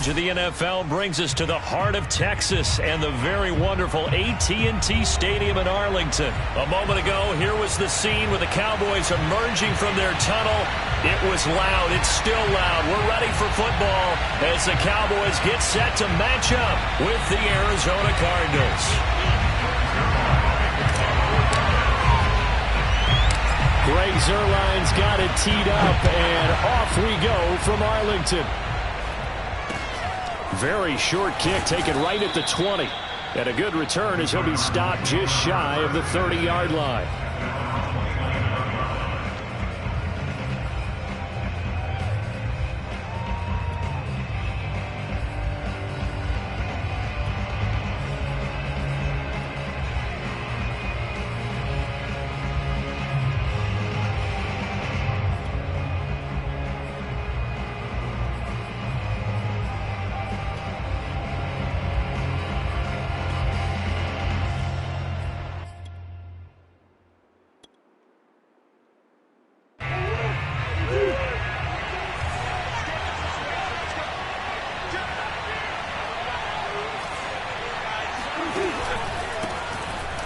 coverage of the NFL brings us to the heart of Texas and the very wonderful AT&T Stadium in Arlington. A moment ago, here was the scene with the Cowboys emerging from their tunnel. It was loud. It's still loud. We're ready for football as the Cowboys get set to match up with the Arizona Cardinals. Greg Zuerlein's got it teed up, and off we go from Arlington. Very short kick taken right at the 20. And a good return as he'll be stopped just shy of the 30-yard line.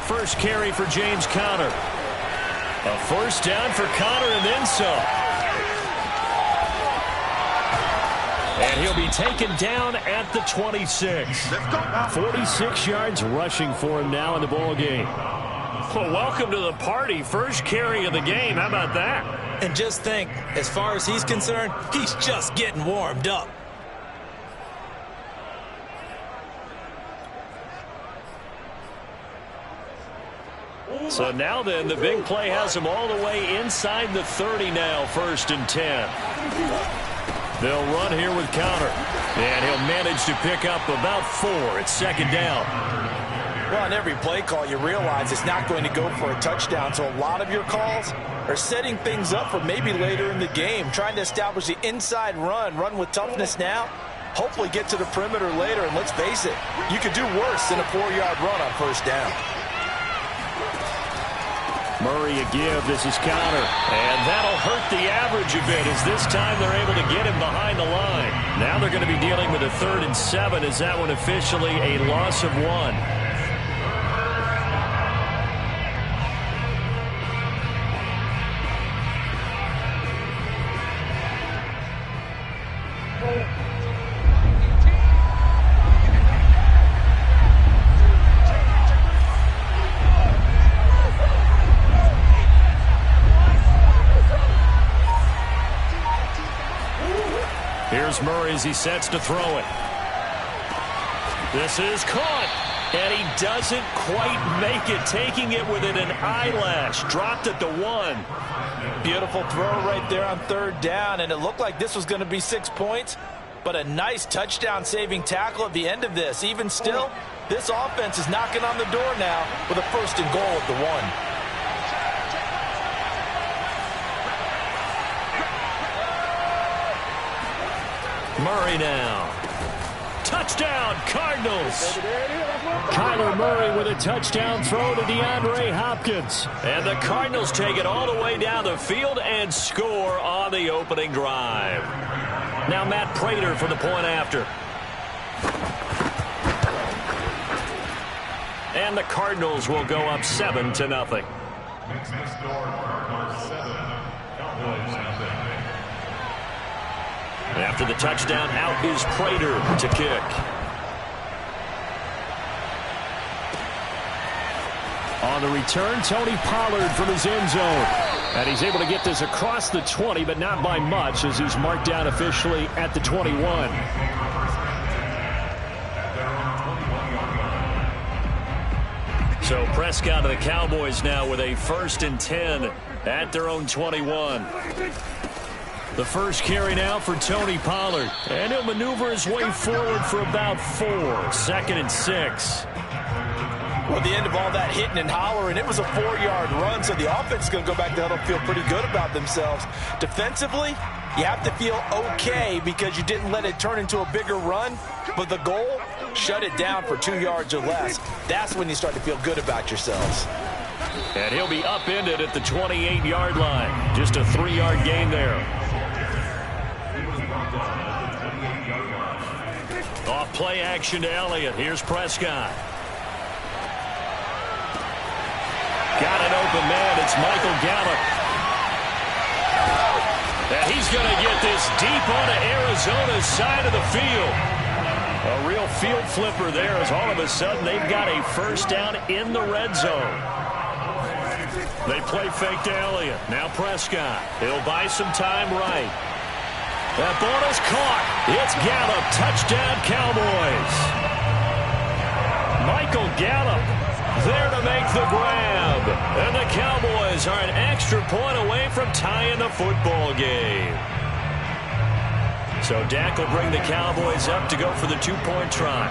First carry for James Conner. A first down for Conner and then some. And he'll be taken down at the 26. 46 yards rushing for him now in the ball game. Well, welcome to the party. First carry of the game. How about that? And just think, as far as he's concerned, he's just getting warmed up. So now then, the big play has him all the way inside the 30 now, 1st and 10. They'll run here with Conner. And he'll manage to pick up about 4 at 2nd down. Well, on every play call, you realize it's not going to go for a touchdown. So a lot of your calls are setting things up for maybe later in the game, trying to establish the inside run with toughness now. Hopefully get to the perimeter later. And let's face it, you could do worse than a 4-yard run on 1st down. Murray a give. This is Conner. And that'll hurt the average a bit as this time they're able to get him behind the line. Now they're going to be dealing with a 3rd and 7 as that one officially a loss of 1. Here's Murray as he sets to throw it. This is caught, and he doesn't quite make it, taking it within an eyelash. Dropped at the 1. Beautiful throw right there on 3rd down, and it looked like this was going to be 6 points, but a nice touchdown-saving tackle at the end of this. Even still, this offense is knocking on the door now with a 1st and goal at the 1. Murray now. Touchdown, Cardinals. Kyler Murray with a touchdown throw to DeAndre Hopkins. And the Cardinals take it all the way down the field and score on the opening drive. Now Matt Prater for the point after. And the Cardinals will go up 7-0. After the touchdown, out is Prater to kick. On the return, Tony Pollard from his end zone. And he's able to get this across the 20, but not by much as he's marked down officially at the 21. So Prescott of the Cowboys now with a 1st and 10 at their own 21. The first carry now for Tony Pollard. And he'll maneuver his way forward for about 4. 2nd and 6. Well, at the end of all that hitting and hollering, it was a 4-yard run, so the offense is going to go back there and feel pretty good about themselves. Defensively, you have to feel okay because you didn't let it turn into a bigger run, but the goal, shut it down for 2 yards or less. That's when you start to feel good about yourselves. And he'll be upended at the 28-yard line. Just a 3-yard gain there. Off play action to Elliott. Here's Prescott. Got an open man. It's Michael Gallup. And he's going to get this deep onto Arizona's side of the field. A real field flipper there as all of a sudden they've got a first down in the red zone. They play fake to Elliott. Now Prescott. He'll buy some time right. That ball is caught. It's Gallup. Touchdown, Cowboys. Michael Gallup there to make the grab. And the Cowboys are an extra point away from tying the football game. So Dak will bring the Cowboys up to go for the two-point try.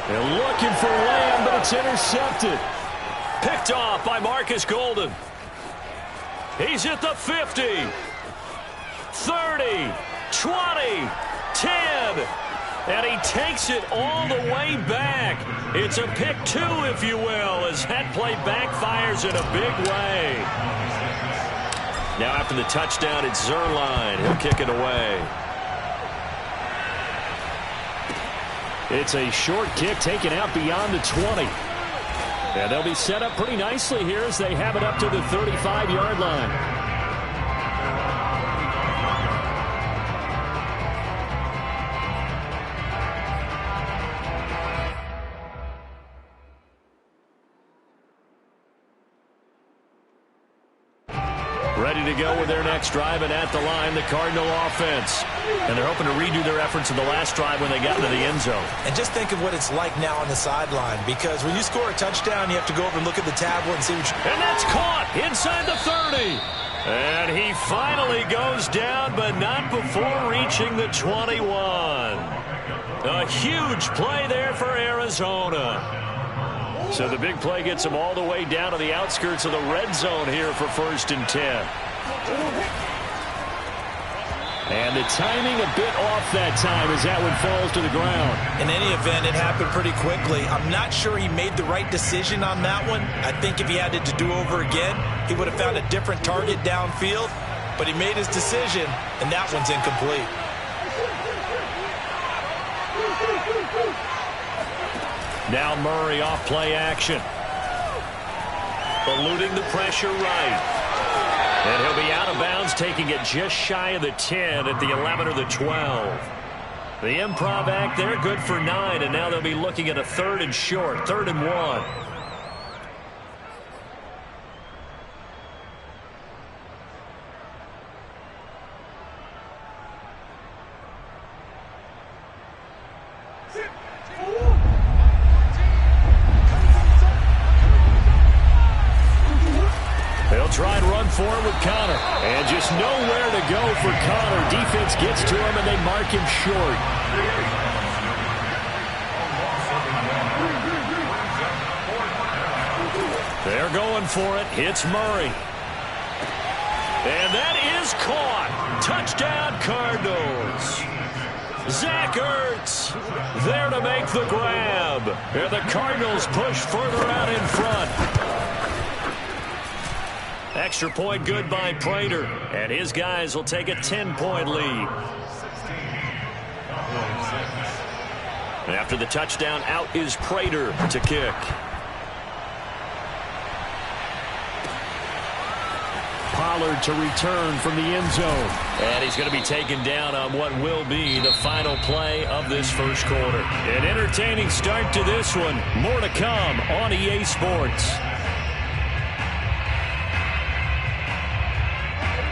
They're looking for Lamb, but it's intercepted. Picked off by Marcus Golden. He's at the 50, 30, 20, 10. And he takes it all the way back. It's a pick two, if you will, as that play backfires in a big way. Now after the touchdown, it's Zuerlein. He'll kick it away. It's a short kick taken out beyond the 20. And they'll be set up pretty nicely here as they have it up to the 35-yard line. Ready to go with their next drive, and at the line, the Cardinal offense. And they're hoping to redo their efforts in the last drive when they got into the end zone. And just think of what it's like now on the sideline, because when you score a touchdown, you have to go over and look at the tablet and see what you... And that's caught inside the 30. And he finally goes down, but not before reaching the 21. A huge play there for Arizona. So the big play gets them all the way down to the outskirts of the red zone here for 1st and 10. And the timing a bit off that time as that one falls to the ground. In any event, it happened pretty quickly. I'm not sure he made the right decision on that one. I think if he had it to do over again, he would have found a different target downfield. But he made his decision, and that one's incomplete. Now Murray off play action. Eluding the pressure right. And he'll be out of bounds, taking it just shy of the 10 at the 11 or the 12. The improv act there, good for 9, and now they'll be looking at a 3rd and short, 3rd and 1. Try and run for it with Connor. And just nowhere to go for Connor. Defense gets to him, and they mark him short. They're going for it. Hits Murray. And that is caught. Touchdown, Cardinals. Zach Ertz there to make the grab. And the Cardinals push further out in front. Extra point good by Prater, and his guys will take a 10-point lead. And after the touchdown, out is Prater to kick. Pollard to return from the end zone. And he's going to be taken down on what will be the final play of this first quarter. An entertaining start to this one. More to come on EA Sports.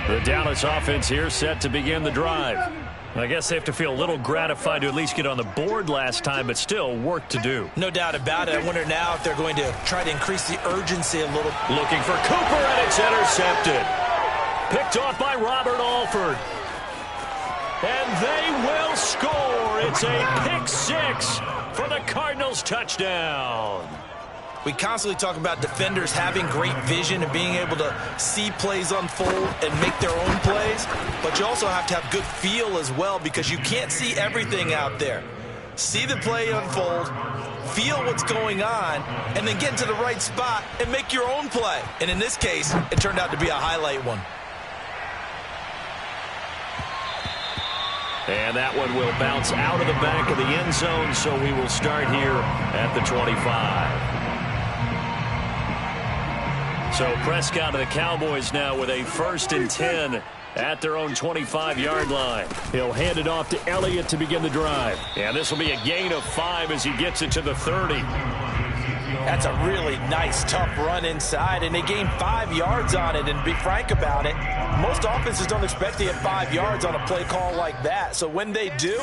The Dallas offense here set to begin the drive. I guess they have to feel a little gratified to at least get on the board last time, but still work to do. No doubt about it. I wonder now if they're going to try to increase the urgency a little. Looking for Cooper, and it's intercepted. Picked off by Robert Alford. And they will score. It's a pick six for the Cardinals touchdown. We constantly talk about defenders having great vision and being able to see plays unfold and make their own plays, but you also have to have good feel as well because you can't see everything out there. See the play unfold, feel what's going on, and then get into the right spot and make your own play. And in this case, it turned out to be a highlight one. And that one will bounce out of the back of the end zone, so we will start here at the 25. So Prescott and the Cowboys now with a 1st and 10 at their own 25-yard line. He'll hand it off to Elliott to begin the drive. And this will be a gain of 5 as he gets it to the 30. That's a really nice, tough run inside, and they gained 5 yards on it. And to be frank about it, most offenses don't expect to get 5 yards on a play call like that. So when they do,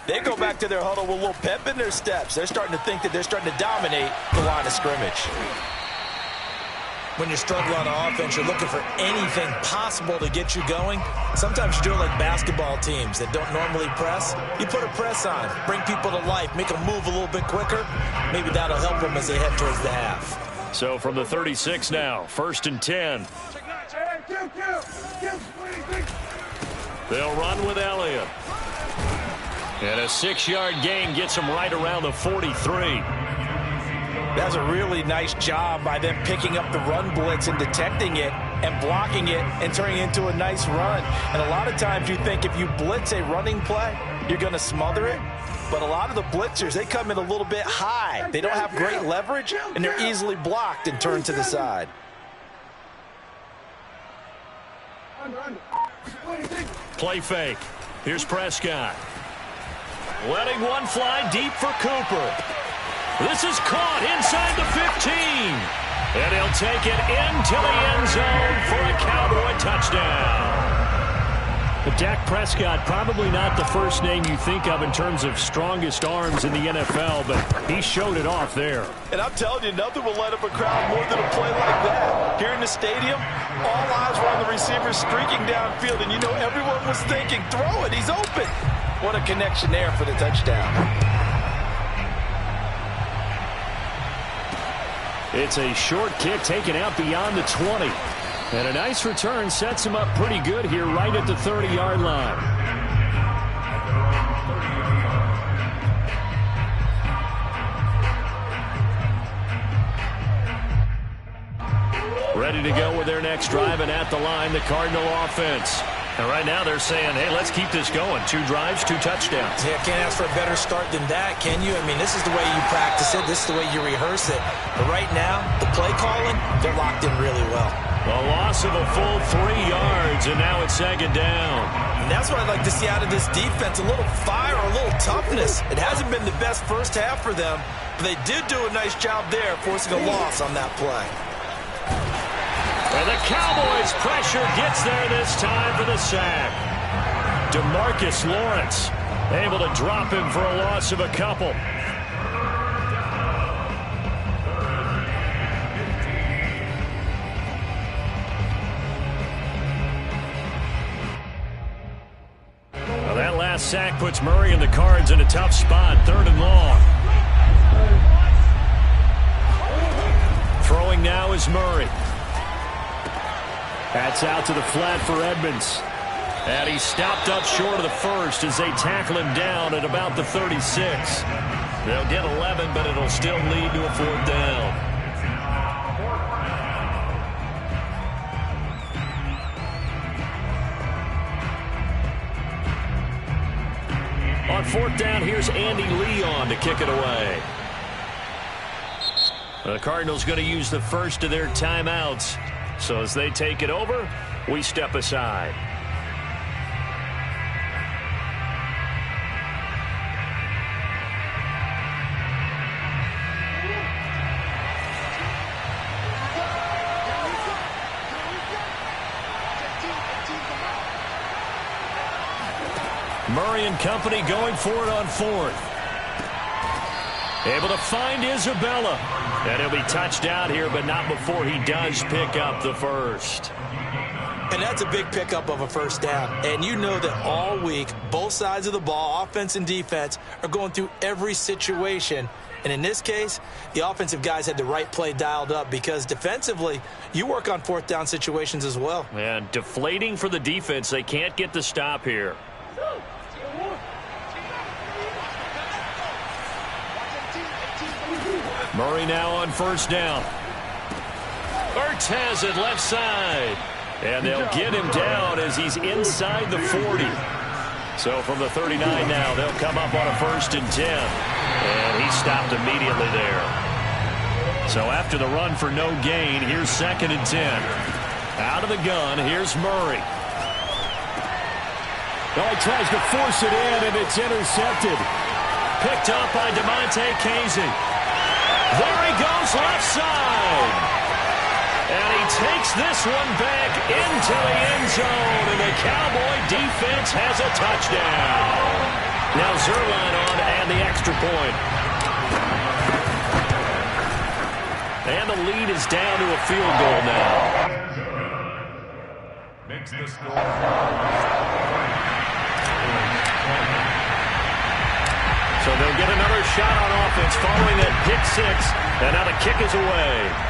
they go back to their huddle with a little pep in their steps. They're starting to think that they're starting to dominate the line of scrimmage. When you struggle on offense, you're looking for anything possible to get you going. Sometimes you do it like basketball teams that don't normally press. You put a press on, bring people to life, make them move a little bit quicker. Maybe that'll help them as they head towards the half. So from the 36 now, 1st and 10. They'll run with Elliott. And a 6-yard gain gets him right around the 43. That's a really nice job by them picking up the run blitz and detecting it and blocking it and turning it into a nice run. And a lot of times you think if you blitz a running play, you're going to smother it. But a lot of the blitzers, they come in a little bit high. They don't have great leverage, and they're easily blocked and turned to the side. Play fake. Here's Prescott. Letting one fly deep for Cooper. This is caught inside the 15. And he'll take it into the end zone for a Cowboy touchdown. But Dak Prescott, probably not the first name you think of in terms of strongest arms in the NFL, but he showed it off there. And I'm telling you, nothing will light up a crowd more than a play like that. Here in the stadium, all eyes were on the receiver streaking downfield, and you know everyone was thinking, throw it, he's open. What a connection there for the touchdown. It's a short kick taken out beyond the 20. And a nice return sets him up pretty good here right at the 30-yard line. Ready to go with their next drive, and at the line, the Cardinal offense. And right now they're saying, hey, let's keep this going. 2 drives, 2 touchdowns. Yeah, can't ask for a better start than that, can you? I mean, this is the way you practice it. This is the way you rehearse it. But right now, the play calling, they're locked in really well. A loss of a full 3 yards, and now it's 2nd down. And that's what I'd like to see out of this defense, a little fire, a little toughness. It hasn't been the best first half for them, but they did do a nice job there forcing a loss on that play. And the Cowboys' pressure gets there this time for the sack. DeMarcus Lawrence able to drop him for a loss of a couple. Well, that last sack puts Murray and the Cards in a tough spot, 3rd and long. Throwing now is Murray. That's out to the flat for Edmonds. And he stopped up short of the first as they tackle him down at about the 36. They'll get 11, but it'll still lead to a 4th down. On 4th down, here's Andy Leon to kick it away. The Cardinals going to use the first of their timeouts. So as they take it over, we step aside. Murray and company going for it on 4th. Able to find Isabella. And he'll be touched out here, but not before he does pick up the first. And that's a big pickup of a 1st down. And you know that all week, both sides of the ball, offense and defense, are going through every situation. And in this case, the offensive guys had the right play dialed up because defensively, you work on 4th down situations as well. And deflating for the defense. They can't get the stop here. Murray now on first down. Ertz has it left side. And they'll get him down as he's inside the 40. So from the 39 now, they'll come up on a 1st and 10. And he stopped immediately there. So after the run for no gain, here's 2nd and 10. Out of the gun, here's Murray. Well, he tries to force it in, and it's intercepted. Picked up by DeMonte Casey. There he goes left side. And he takes this one back into the end zone, and the Cowboy defense has a touchdown. Now Zerline on to add the extra point. And the lead is down to a field goal now. Makes the score. So they'll get another shot on offense following that pick 6, and now the kick is away.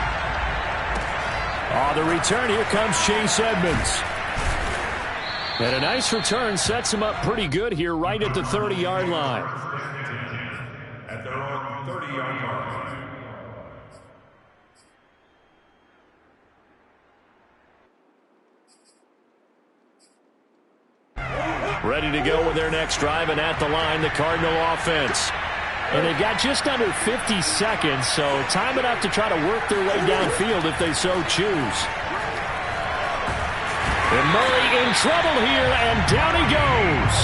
On the return, here comes Chase Edmonds. And a nice return sets him up pretty good here right at the 30-yard line. At their own 30-yard line. Ready to go with their next drive, and at the line, the Cardinal offense. And they've got just under 50 seconds, so time enough to try to work their way downfield if they so choose. And Murray in trouble here, and down he goes.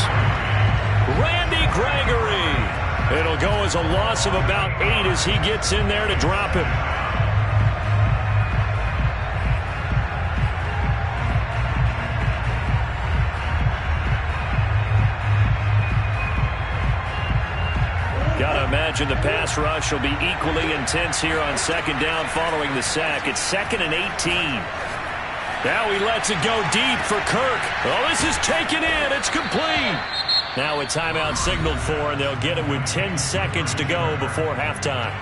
Randy Gregory. It'll go as a loss of about 8 as he gets in there to drop him. Gotta imagine the pass rush will be equally intense here on 2nd down following the sack. It's 2nd and 18. Now he lets it go deep for Kirk. Oh, this is taken in. It's complete. Now a timeout signaled for, and they'll get it with 10 seconds to go before halftime.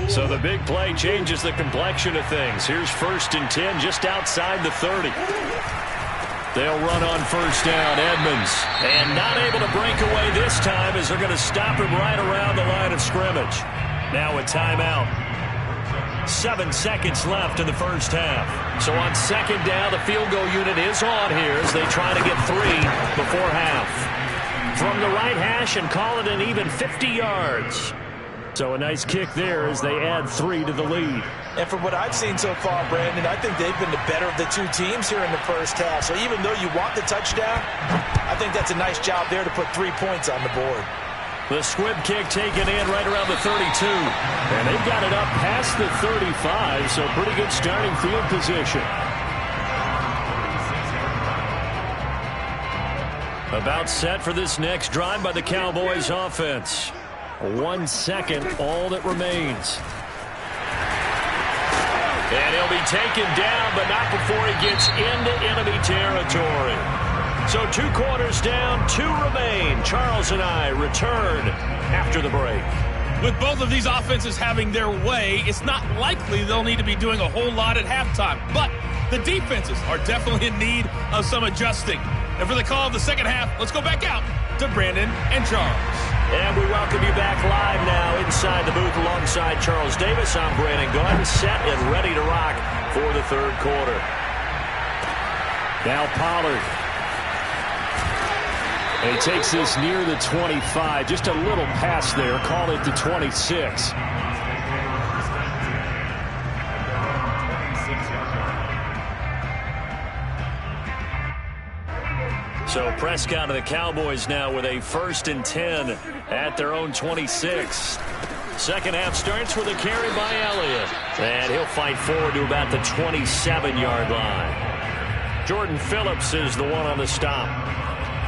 So the big play changes the complexion of things. Here's 1st and 10 just outside the 30. They'll run on 1st down, Edmonds. And not able to break away this time as they're going to stop him right around the line of scrimmage. Now a timeout. 7 seconds left in the first half. So on 2nd down, the field goal unit is on here as they try to get 3 before half. From the right hash and call it an even 50 yards. So a nice kick there as they add 3 to the lead. And from what I've seen so far, Brandon, I think they've been the better of the 2 teams here in the first half. So even though you want the touchdown, I think that's a nice job there to put 3 points on the board. The squib kick taken in right around the 32. And they've got it up past the 35, so pretty good starting field position. About set for this next drive by the Cowboys offense. 1 second, all that remains. And he'll be taken down, but not before he gets into enemy territory. So 2 quarters down, 2 remain. Charles and I return after the break. With both of these offenses having their way, it's not likely they'll need to be doing a whole lot at halftime. But the defenses are definitely in need of some adjusting. And for the call of the second half, let's go back out to Brandon and Charles. And we welcome you back live now inside the booth alongside Charles Davis. I'm Brandon Gunn, set and ready to rock for the 3rd quarter. Now Pollard. And he takes this near the 25. Just a little pass there. Call it the 26. So Prescott and the Cowboys now with a 1st and 10 at their own 26. Second half starts with a carry by Elliott. And he'll fight forward to about the 27-yard line. Jordan Phillips is the one on the stop.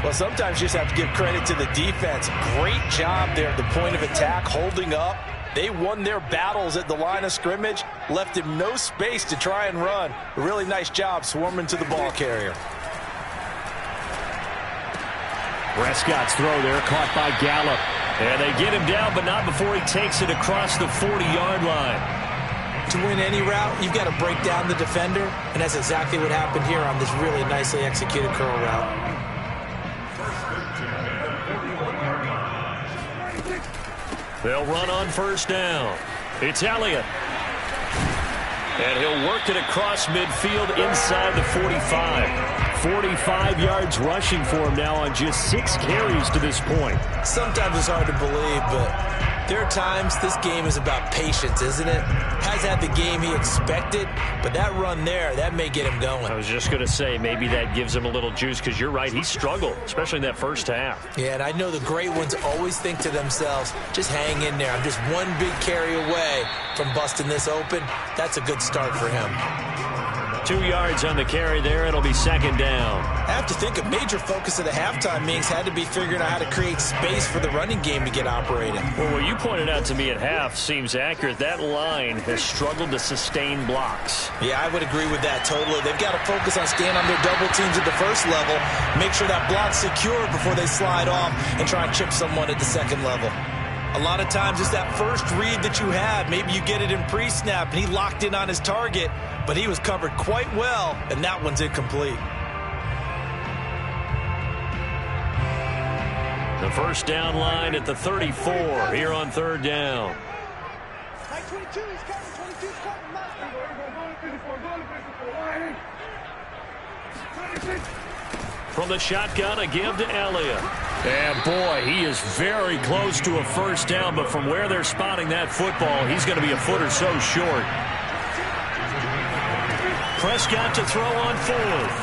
Well, sometimes you just have to give credit to the defense. Great job there at the point of attack, holding up. They won their battles at the line of scrimmage, left him no space to try and run. A really nice job swarming to the ball carrier. Prescott's throw there caught by Gallup. And they get him down, but not before he takes it across the 40-yard line. To win any route, you've got to break down the defender, and that's exactly what happened here on this really nicely executed curl route. They'll run on first down. It's Elliott. And he'll work it across midfield inside the 45. 45 yards rushing for him now on just 6 carries to this point. Sometimes it's hard to believe, but there are times this game is about patience, isn't it? Has had the game he expected, but that run there, that may get him going. I was just going to say, maybe that gives him a little juice, because you're right, he struggled, especially in that first half. Yeah, and I know the great ones always think to themselves, just hang in there. I'm just one big carry away from busting this open. That's a good start for him. 2 yards on the carry there. It'll be second down. I have to think a major focus of the halftime meetings had to be figuring out how to create space for the running game to get operating. Well, what you pointed out to me at half seems accurate. That line has struggled to sustain blocks. Yeah, I would agree with that totally. They've got to focus on staying on their double teams at the first level, make sure that block's secure before they slide off and try and chip someone at the second level. A lot of times it's that first read that you have. Maybe you get it in pre-snap and he locked in on his target, but he was covered quite well, and that one's incomplete. The first down line at the 34 here on third down. From the shotgun, a give to Elliott. And boy, he is very close to a first down, but from where they're spotting that football, he's going to be a foot or so short. Prescott to throw on fourth.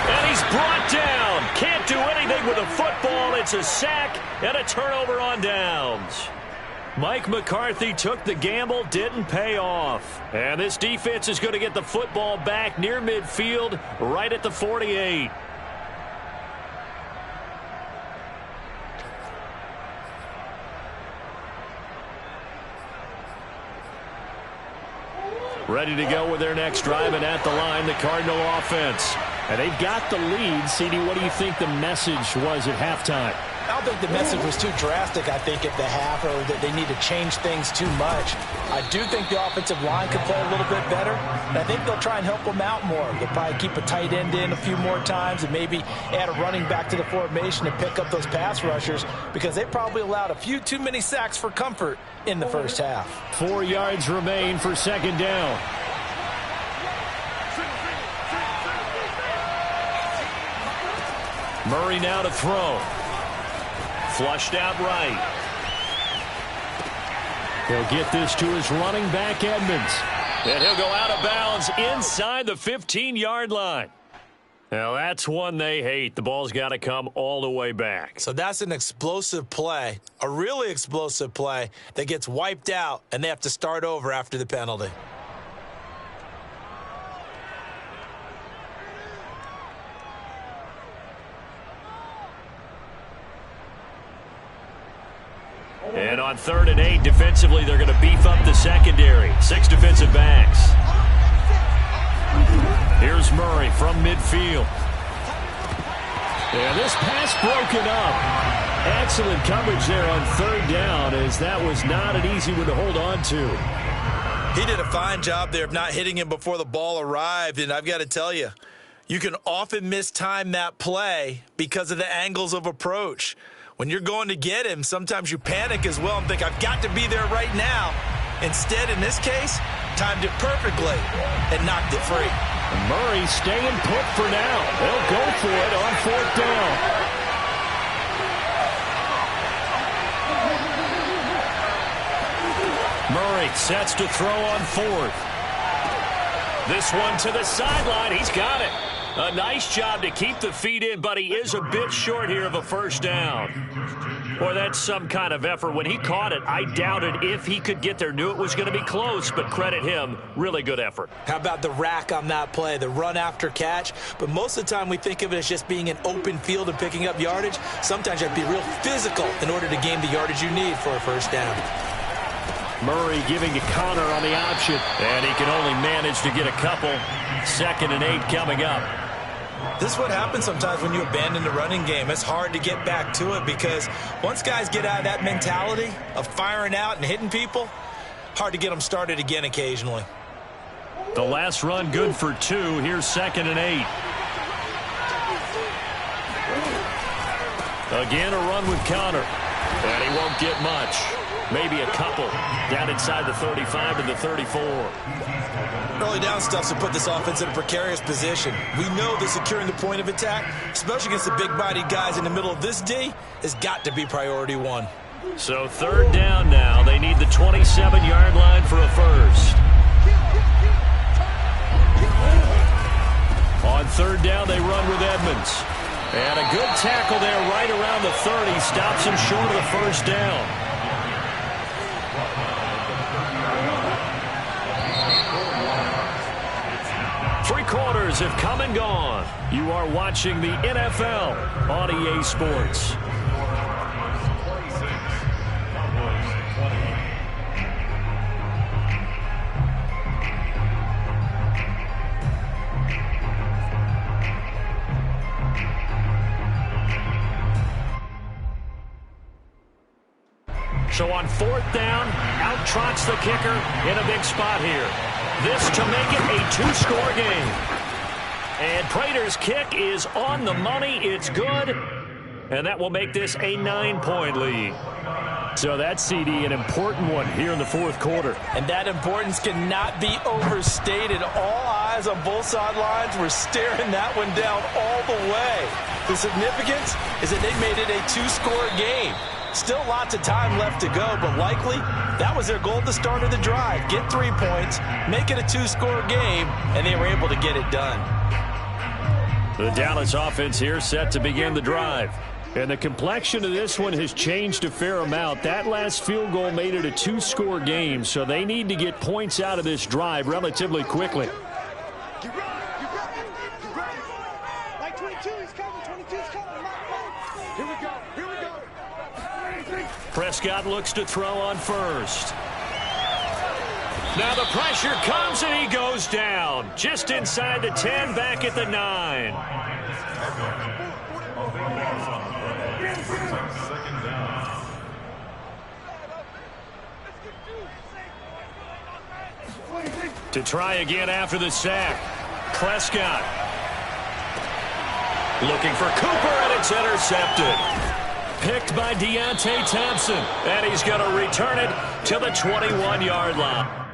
And he's brought down. Can't do anything with a football. It's a sack and a turnover on downs. Mike McCarthy took the gamble, didn't pay off. And this defense is going to get the football back near midfield, right at the 48. Ready to go with their next drive, and at the line, the Cardinal offense. And they've got the lead. CD, what do you think the message was at halftime? I don't think the message was too drastic, I think, at the half, or that they need to change things too much. I do think the offensive line could play a little bit better, and I think they'll try and help them out more. They'll probably keep a tight end in a few more times and maybe add a running back to the formation and pick up those pass rushers, because they probably allowed a few too many sacks for comfort in the first half. 4 yards remain for second down. Murray now to throw. Flushed out right. He'll get this to his running back, Edmonds. And he'll go out of bounds inside the 15-yard line. Now, that's one they hate. The ball's got to come all the way back. So that's an explosive play, a really explosive play that gets wiped out, and they have to start over after the penalty. And on 3rd and 8, defensively, they're going to beef up the secondary. 6 defensive backs. Here's Murray from midfield. And this pass broken up. Excellent coverage there on 3rd down, as that was not an easy one to hold on to. He did a fine job there of not hitting him before the ball arrived, and I've got to tell you, you can often mistime that play because of the angles of approach. When you're going to get him, sometimes you panic as well and think, I've got to be there right now. Instead, in this case, timed it perfectly and knocked it free. And Murray staying put for now. They'll go for it on 4th down. Murray sets to throw on 4th. This one to the sideline. He's got it. A nice job to keep the feet in, but he is a bit short here of a first down. Boy, that's some kind of effort. When he caught it, I doubted if he could get there. Knew it was going to be close, but credit him. Really good effort. How about the rack on that play, the run after catch? But most of the time we think of it as just being an open field and picking up yardage. Sometimes you have to be real physical in order to gain the yardage you need for a first down. Murray giving to Connor on the option. And he can only manage to get a couple. 2nd and 8 coming up. This is what happens sometimes when you abandon the running game. It's hard to get back to it because once guys get out of that mentality of firing out and hitting people, hard to get them started again occasionally. The last run good for 2. Here's 2nd and 8. Again, a run with Connor. And he won't get much. Maybe a couple. Down inside the 35 to the 34. Early down stuffs will put this offense in a precarious position. We know that securing the point of attack, especially against the big-bodied guys in the middle of this D, has got to be priority 1. So 3rd down now. They need the 27-yard line for a first. On 3rd down, they run with Edmonds. And a good tackle there right around the 30. Stops him short of the first down. Three quarters have come and gone. You are watching the NFL on EA Sports. So on 4th down, out trots the kicker in a big spot here. This to make it a 2-score game. And Prater's kick is on the money. It's good. And that will make this a 9-point lead. So that's, CD, an important one here in the 4th quarter. And that importance cannot be overstated. All eyes on both sidelines were staring that one down all the way. The significance is that they made it a 2-score game. Still lots of time left to go, but likely that was their goal at the start of the drive. Get 3 points, make it a 2-score game, and they were able to get it done. The Dallas offense here set to begin the drive. And the complexion of this one has changed a fair amount. That last field goal made it a 2-score game, so they need to get points out of this drive relatively quickly. Like 22, he's coming, 22's coming. Here we go, here we go. Prescott looks to throw on 1st. Now the pressure comes and he goes down. Just inside the 10, back at the 9. To try again after the sack. Prescott. Looking for Cooper, and it's intercepted. Picked by Deontay Thompson. And he's going to return it to the 21-yard line.